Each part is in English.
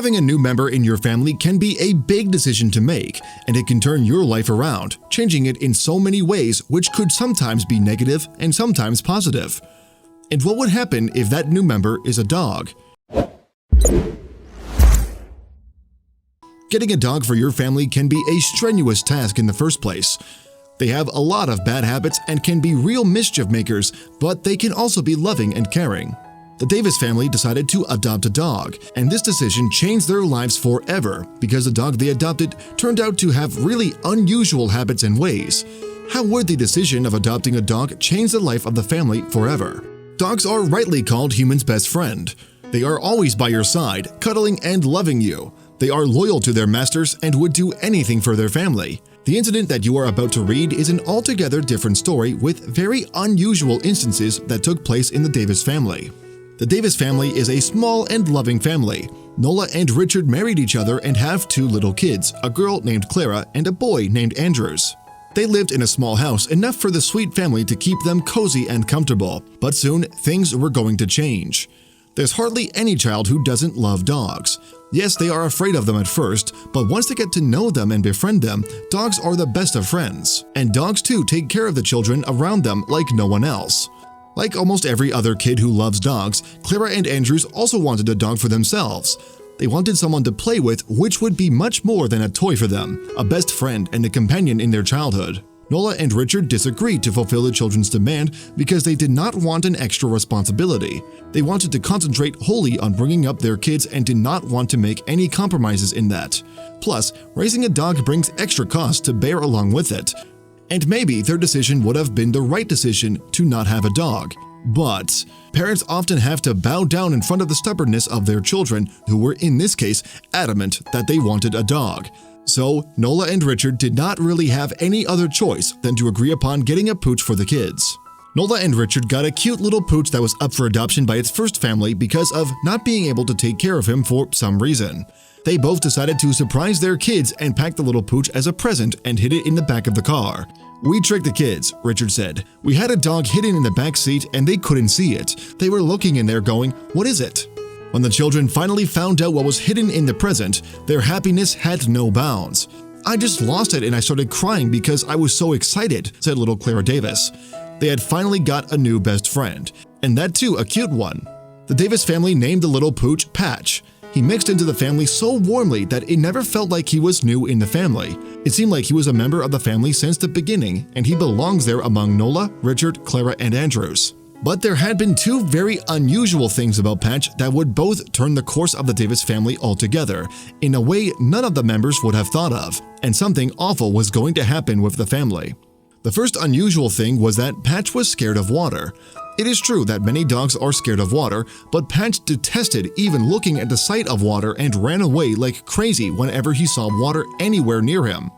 Having a new member in your family can be a big decision to make, and it can turn your life around, changing it in so many ways which could sometimes be negative and sometimes positive. And what would happen if that new member is a dog? Getting a dog for your family can be a strenuous task in the first place. They have a lot of bad habits and can be real mischief makers, but they can also be loving and caring. The Davis family decided to adopt a dog, and this decision changed their lives forever because the dog they adopted turned out to have really unusual habits and ways. How would the decision of adopting a dog change the life of the family forever? Dogs are rightly called humans' best friend. They are always by your side, cuddling and loving you. They are loyal to their masters and would do anything for their family. The incident that you are about to read is an altogether different story with very unusual instances that took place in the Davis family. The Davis family is a small and loving family. Nola and Richard married each other and have two little kids, a girl named Clara and a boy named Andrews. They lived in a small house, enough for the sweet family to keep them cozy and comfortable, but soon things were going to change. There's hardly any child who doesn't love dogs. Yes, they are afraid of them at first, but once they get to know them and befriend them, dogs are the best of friends. And dogs too take care of the children around them like no one else. Like almost every other kid who loves dogs, Clara and Andrews also wanted a dog for themselves. They wanted someone to play with, which would be much more than a toy for them, a best friend and a companion in their childhood. Nola and Richard disagreed to fulfill the children's demand because they did not want an extra responsibility. They wanted to concentrate wholly on bringing up their kids and did not want to make any compromises in that. Plus, raising a dog brings extra costs to bear along with it. And maybe their decision would have been the right decision to not have a dog. But parents often have to bow down in front of the stubbornness of their children, who were in this case adamant that they wanted a dog. So Nola and Richard did not really have any other choice than to agree upon getting a pooch for the kids. Nola and Richard got a cute little pooch that was up for adoption by its first family because of not being able to take care of him for some reason. They both decided to surprise their kids and pack the little pooch as a present and hid it in the back of the car. "We tricked the kids," Richard said. "We had a dog hidden in the back seat and they couldn't see it. They were looking in there going, 'What is it?'" When the children finally found out what was hidden in the present, their happiness had no bounds. "I just lost it and I started crying because I was so excited," said little Clara Davis. They had finally got a new best friend, and that too a cute one. The Davis family named the little pooch Patch. He mixed into the family so warmly that it never felt like he was new in the family. It seemed like he was a member of the family since the beginning, and he belongs there among Nola, Richard, Clara, and Andrews. But there had been two very unusual things about Patch that would both turn the course of the Davis family altogether, in a way none of the members would have thought of, and something awful was going to happen with the family. The first unusual thing was that Patch was scared of water. It is true that many dogs are scared of water, but Patch detested even looking at the sight of water and ran away like crazy whenever he saw water anywhere near him.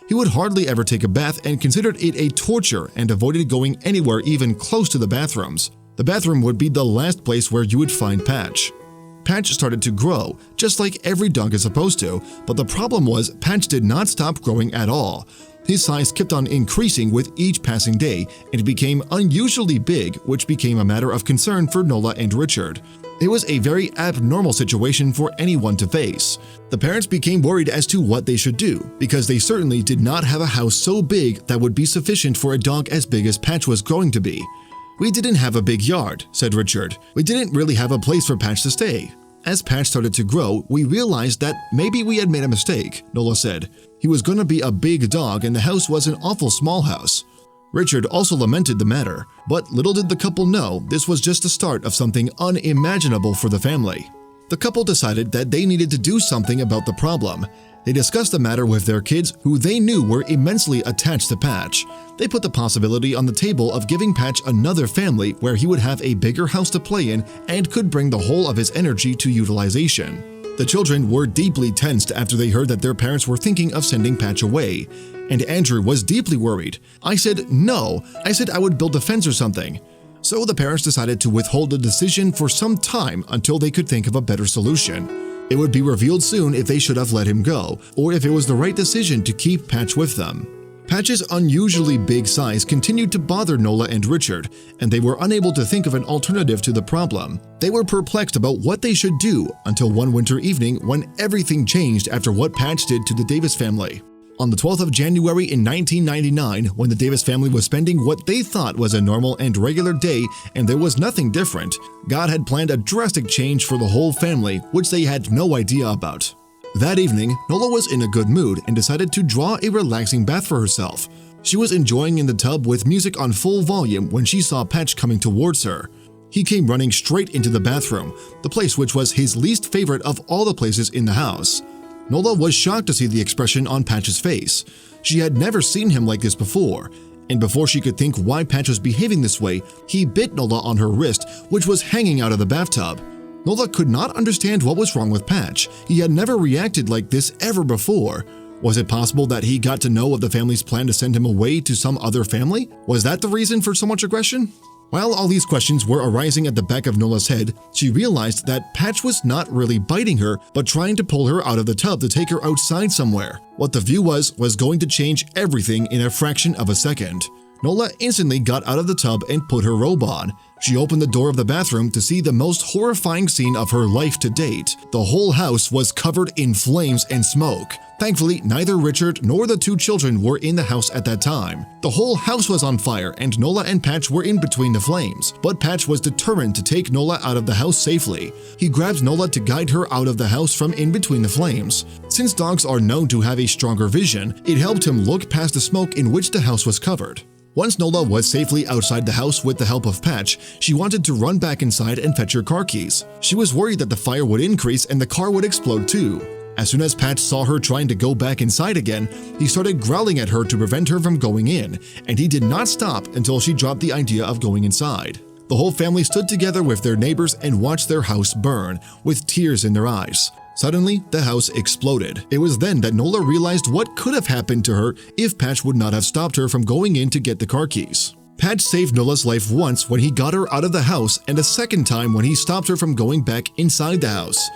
He would hardly ever take a bath and considered it a torture and avoided going anywhere even close to the bathrooms. The bathroom would be the last place where you would find Patch. Patch started to grow, just like every dog is supposed to, but the problem was Patch did not stop growing at all. His size kept on increasing with each passing day, and it became unusually big, which became a matter of concern for Nola and Richard. It was a very abnormal situation for anyone to face. The parents became worried as to what they should do, because they certainly did not have a house so big that would be sufficient for a dog as big as Patch was going to be. "We didn't have a big yard," said Richard. "We didn't really have a place for Patch to stay." As Patch started to grow, we realized that maybe we had made a mistake, Nola said. He was going to be a big dog and the house was an awful small house. Richard also lamented the matter, but little did the couple know this was just the start of something unimaginable for the family. The couple decided that they needed to do something about the problem. They discussed the matter with their kids, who they knew were immensely attached to Patch. They put the possibility on the table of giving Patch another family where he would have a bigger house to play in and could bring the whole of his energy to utilization. The children were deeply tensed after they heard that their parents were thinking of sending Patch away. And Andrew was deeply worried. "I said no. I said I would build a fence or something." So the parents decided to withhold the decision for some time until they could think of a better solution. It would be revealed soon if they should have let him go, or if it was the right decision to keep Patch with them. Patch's unusually big size continued to bother Nola and Richard, and they were unable to think of an alternative to the problem. They were perplexed about what they should do until one winter evening when everything changed after what Patch did to the Davis family. On the 12th of January in 1999, when the Davis family was spending what they thought was a normal and regular day and there was nothing different, God had planned a drastic change for the whole family, which they had no idea about. That evening, Nola was in a good mood and decided to draw a relaxing bath for herself. She was enjoying in the tub with music on full volume when she saw Patch coming towards her. He came running straight into the bathroom, the place which was his least favorite of all the places in the house. Nola was shocked to see the expression on Patch's face. She had never seen him like this before, and before she could think why Patch was behaving this way, he bit Nola on her wrist, which was hanging out of the bathtub. Nola could not understand what was wrong with Patch. He had never reacted like this ever before. Was it possible that he got to know of the family's plan to send him away to some other family? Was that the reason for so much aggression? While all these questions were arising at the back of Nola's head, she realized that Patch was not really biting her, but trying to pull her out of the tub to take her outside somewhere. What the view was going to change everything in a fraction of a second. Nola instantly got out of the tub and put her robe on. She opened the door of the bathroom to see the most horrifying scene of her life to date. The whole house was covered in flames and smoke. Thankfully, neither Richard nor the two children were in the house at that time. The whole house was on fire and Nola and Patch were in between the flames, but Patch was determined to take Nola out of the house safely. He grabs Nola to guide her out of the house from in between the flames. Since dogs are known to have a stronger vision, it helped him look past the smoke in which the house was covered. Once Nola was safely outside the house with the help of Patch, she wanted to run back inside and fetch her car keys. She was worried that the fire would increase and the car would explode too. As soon as Patch saw her trying to go back inside again, he started growling at her to prevent her from going in, and he did not stop until she dropped the idea of going inside. The whole family stood together with their neighbors and watched their house burn, with tears in their eyes. Suddenly, the house exploded. It was then that Nola realized what could have happened to her if Patch would not have stopped her from going in to get the car keys. Patch saved Nola's life once when he got her out of the house and a second time when he stopped her from going back inside the house.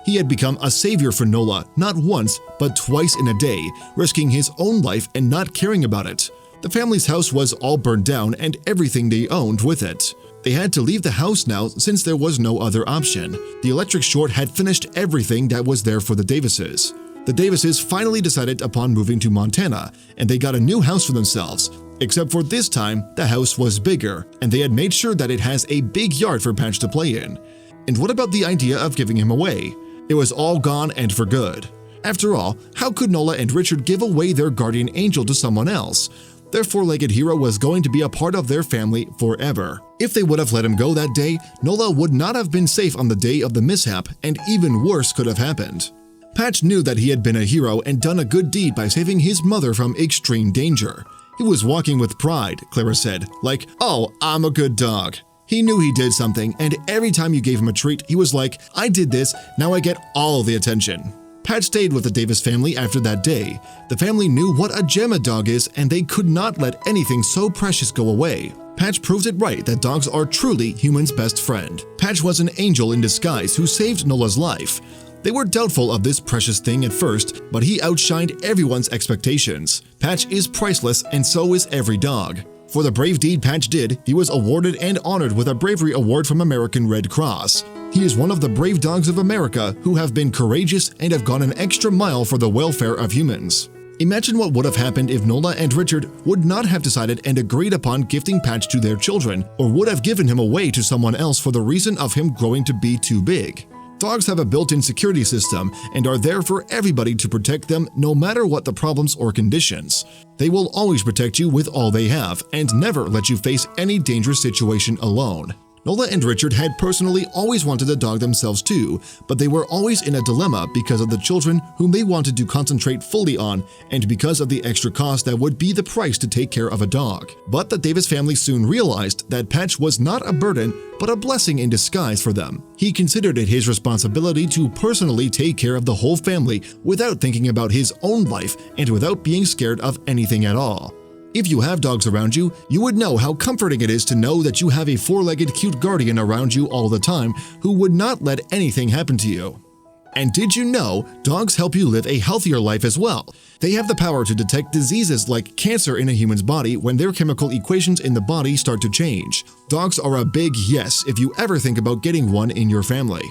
He had become a savior for Nola, not once, but twice in a day, risking his own life and not caring about it. The family's house was all burned down and everything they owned with it. They had to leave the house now since there was no other option. The electric short had finished everything that was there for the Davises. The Davises finally decided upon moving to Montana, and they got a new house for themselves. Except for this time, the house was bigger, and they had made sure that it has a big yard for Patch to play in. And what about the idea of giving him away? It was all gone and for good. After all, how could Nola and Richard give away their guardian angel to someone else? Their four-legged hero was going to be a part of their family forever. If they would have let him go that day, Nola would not have been safe on the day of the mishap, and even worse could have happened. Patch knew that he had been a hero and done a good deed by saving his mother from extreme danger. He was walking with pride, Clara said, like, "Oh, I'm a good dog." He knew he did something, and every time you gave him a treat, he was like, "I did this, now I get all the attention." Patch stayed with the Davis family after that day. The family knew what a gem a dog is, and they could not let anything so precious go away. Patch proved it right that dogs are truly humans' best friend. Patch was an angel in disguise who saved Nola's life. They were doubtful of this precious thing at first, but he outshined everyone's expectations. Patch is priceless, and so is every dog. For the brave deed Patch did, he was awarded and honored with a Bravery Award from American Red Cross. He is one of the brave dogs of America who have been courageous and have gone an extra mile for the welfare of humans. Imagine what would have happened if Nola and Richard would not have decided and agreed upon gifting Patch to their children, or would have given him away to someone else for the reason of him growing to be too big. Dogs have a built-in security system and are there for everybody to protect them no matter what the problems or conditions. They will always protect you with all they have and never let you face any dangerous situation alone. Nola and Richard had personally always wanted a dog themselves too, but they were always in a dilemma because of the children whom they wanted to concentrate fully on and because of the extra cost that would be the price to take care of a dog. But the Davis family soon realized that Patch was not a burden, but a blessing in disguise for them. He considered it his responsibility to personally take care of the whole family without thinking about his own life and without being scared of anything at all. If you have dogs around you, you would know how comforting it is to know that you have a four-legged cute guardian around you all the time who would not let anything happen to you. And did you know dogs help you live a healthier life as well? They have the power to detect diseases like cancer in a human's body when their chemical equations in the body start to change. Dogs are a big yes if you ever think about getting one in your family.